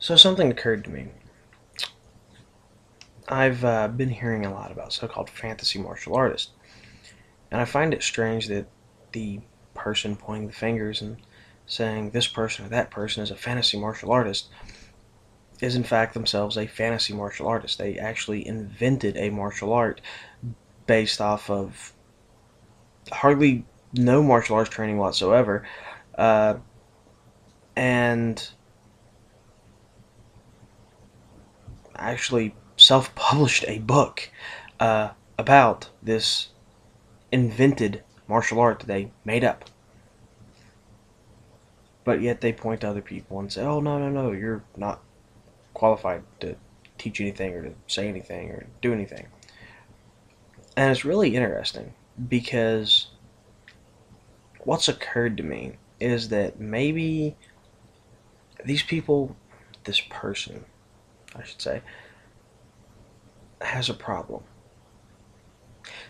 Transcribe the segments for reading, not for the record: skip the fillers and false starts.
So something occurred to me. I've been hearing a lot about so-called fantasy martial artists, and I find it strange that the person pointing the fingers and saying this person or that person is a fantasy martial artist is in fact themselves a fantasy martial artist. They actually invented a martial art based off of hardly no martial arts training whatsoever, uh, and actually self-published a book about this invented martial art that they made up. But yet they point to other people and say, oh, no, no, no, you're not qualified to teach anything or to say anything or do anything. And it's really interesting because what's occurred to me is that maybe these people, this person, I should say, has a problem.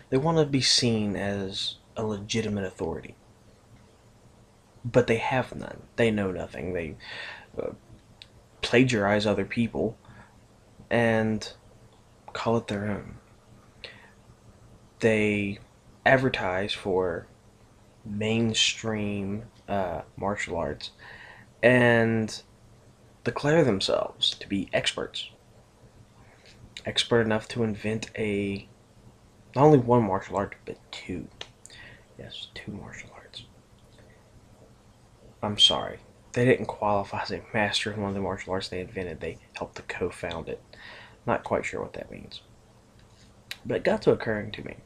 They want to be seen as a legitimate authority, but they have none. They know nothing. They uh, plagiarize other people and call it their own. They advertise for mainstream martial arts and declare themselves to be experts. Expert enough to invent not only one martial art, but two. Yes, two martial arts. I'm sorry. They didn't qualify as a master in one of the martial arts they invented. They helped to co-found it. Not quite sure what that means. But it got to occurring to me.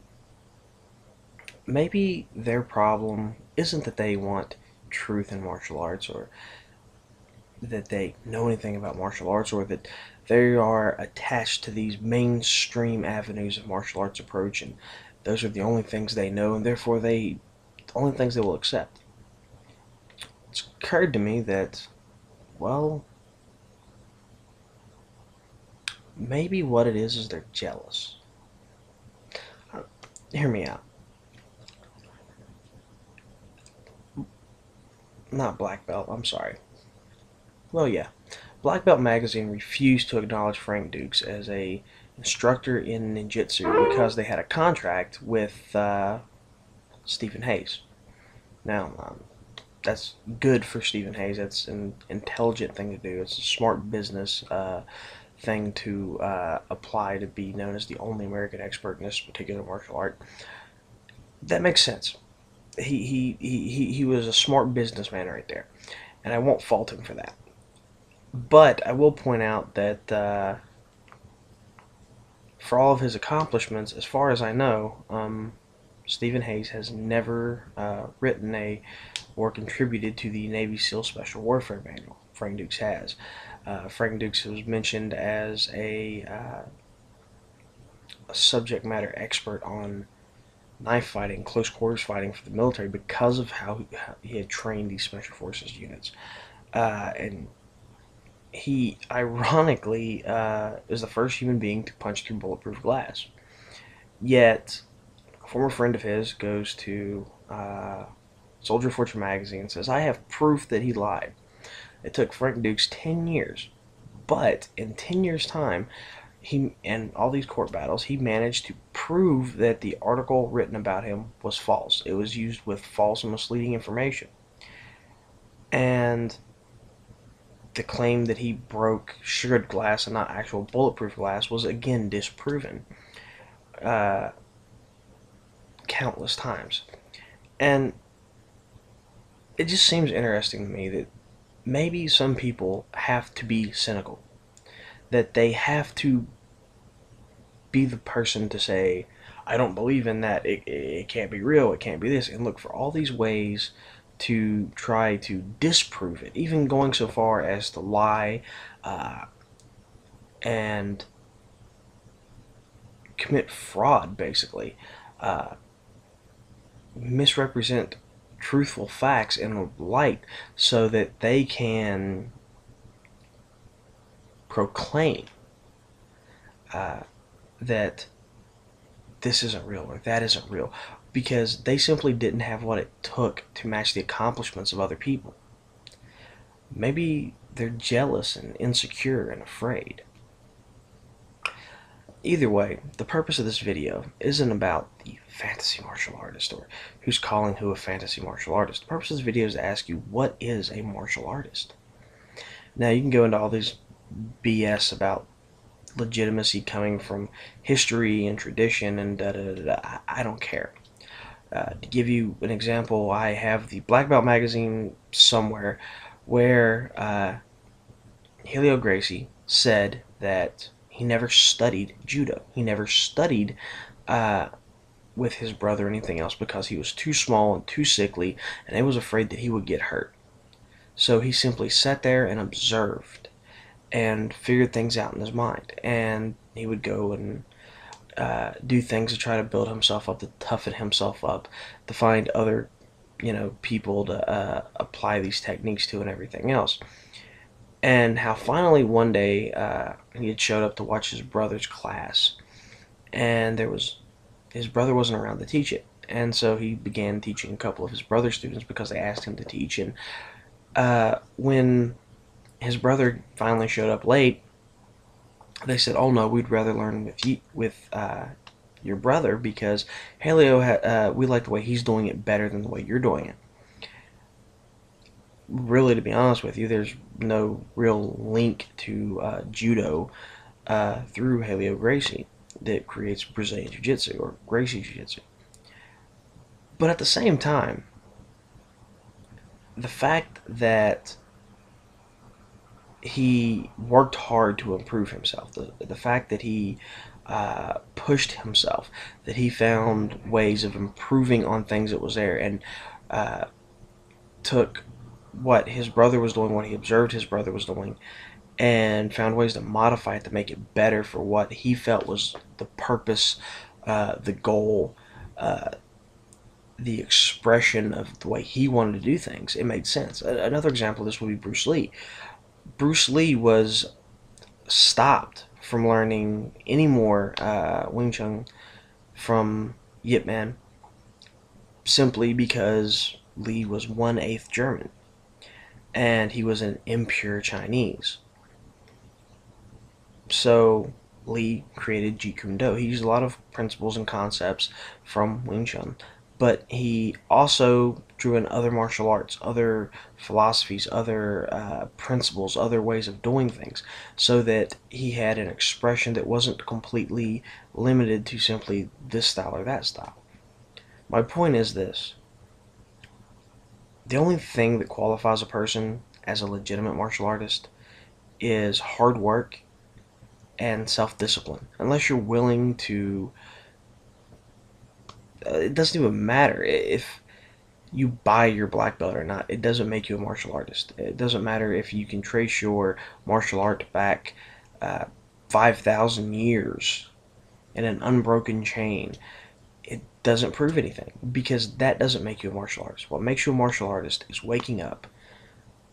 Maybe their problem isn't that they want truth in martial arts or that they know anything about martial arts or that they are attached to these mainstream avenues of martial arts approach and those are the only things they know and therefore the only things they will accept. It's occurred to me that, well, maybe what it is they're jealous. Hear me out. Not Black Belt, I'm sorry. Well, yeah. Black Belt Magazine refused to acknowledge Frank Dukes as a instructor in ninjutsu because they had a contract with Stephen Hayes. Now, that's good for Stephen Hayes. That's an intelligent thing to do. It's a smart business thing to apply to be known as the only American expert in this particular martial art. That makes sense. He was a smart businessman right there, and I won't fault him for that. But I will point out that for all of his accomplishments, as far as I know, Stephen Hayes has never written or contributed to the Navy SEAL Special Warfare Manual. Frank Dukes has. Frank Dukes was mentioned as a subject matter expert on knife fighting, close quarters fighting for the military because of how he had trained these special forces units. And he, ironically, is the first human being to punch through bulletproof glass. Yet, a former friend of his goes to Soldier of Fortune magazine and says, I have proof that he lied. It took Frank Dukes 10 years, but in 10 years' time, in all these court battles, he managed to prove that the article written about him was false. It was used with false and misleading information. And the claim that he broke sugared glass and not actual bulletproof glass was again disproven countless times. And it just seems interesting to me that maybe some people have to be cynical. That they have to be the person to say, I don't believe in that, it can't be real, it can't be this, and look for all these ways to try to disprove it, even going so far as to lie and commit fraud, basically. Uh, Misrepresent truthful facts in the light so that they can proclaim that this isn't real or that isn't real because they simply didn't have what it took to match the accomplishments of other people. Maybe They're jealous and insecure and afraid. Either way, the purpose of this video isn't about the fantasy martial artist or who's calling who a fantasy martial artist. The purpose of this video is to ask you, what is a martial artist? Now, you can go into all these BS about legitimacy coming from history and tradition and da da da da. I don't care. To give you an example, I have the Black Belt magazine somewhere where Helio Gracie said that he never studied judo. He never studied with his brother or anything else because he was too small and too sickly, and he was afraid that he would get hurt. So he simply sat there and observed and figured things out in his mind. And he would go and do things to try to build himself up, to toughen himself up, to find other, people to apply these techniques to and everything else. And how finally one day he had showed up to watch his brother's class, and his brother wasn't around to teach it, and so he began teaching a couple of his brother's students because they asked him to teach. And when his brother finally showed up late, they said, "Oh no, we'd rather learn with your brother because Helio, we like the way he's doing it better than the way you're doing it." Really, to be honest with you, there's no real link to judo through Helio Gracie that creates Brazilian Jiu-Jitsu or Gracie Jiu-Jitsu. But at the same time, the fact that he worked hard to improve himself, the fact that he pushed himself, that he found ways of improving on things that was there, and took what his brother was doing, what he observed his brother was doing, and found ways to modify it to make it better for what he felt was the purpose, the goal, the expression of the way he wanted to do things. It made sense. Another example of this would be Bruce Lee. Bruce Lee was stopped from learning any more Wing Chun from Yip Man simply because Lee was 1/8 German and he was an impure Chinese. So Lee created Jeet Kune Do. He used a lot of principles and concepts from Wing Chun, but he also drew in other martial arts, other philosophies, other principles, other ways of doing things, so that he had an expression that wasn't completely limited to simply this style or that style. My point is this: the only thing that qualifies a person as a legitimate martial artist is hard work and self-discipline. Unless you're willing to, it doesn't even matter if you buy your black belt or not. It doesn't make you a martial artist. It doesn't matter if you can trace your martial art back 5,000 years in an unbroken chain. It doesn't prove anything, because that doesn't make you a martial artist. What makes you a martial artist is waking up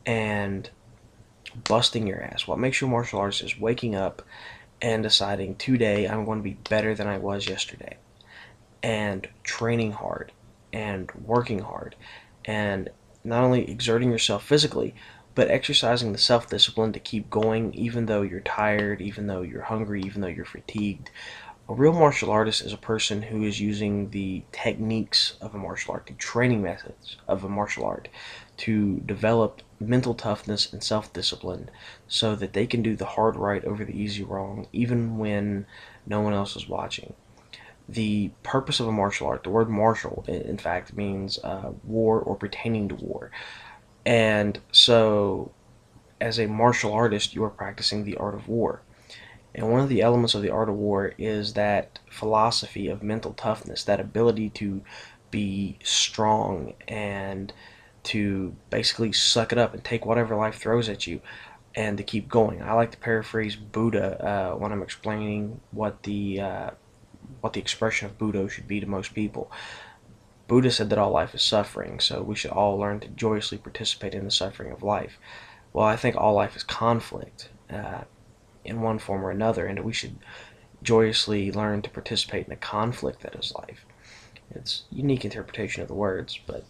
and busting your ass. What makes you a martial artist is waking up and deciding, today I'm going to be better than I was yesterday, and training hard and working hard, and not only exerting yourself physically, but exercising the self-discipline to keep going even though you're tired, even though you're hungry, even though you're fatigued. A real martial artist is a person who is using the techniques of a martial art, the training methods of a martial art, to develop mental toughness and self-discipline so that they can do the hard right over the easy wrong, even when no one else is watching. The purpose of a martial art, the word martial, in fact, means war or pertaining to war. And so, as a martial artist, you are practicing the art of war. And one of the elements of the art of war is that philosophy of mental toughness, that ability to be strong and to basically suck it up and take whatever life throws at you and to keep going. I like to paraphrase Buddha when I'm explaining what the expression of Buddha should be to most people. Buddha said that all life is suffering, so we should all learn to joyously participate in the suffering of life. Well, I think all life is conflict in one form or another, and we should joyously learn to participate in the conflict that is life. It's a unique interpretation of the words, but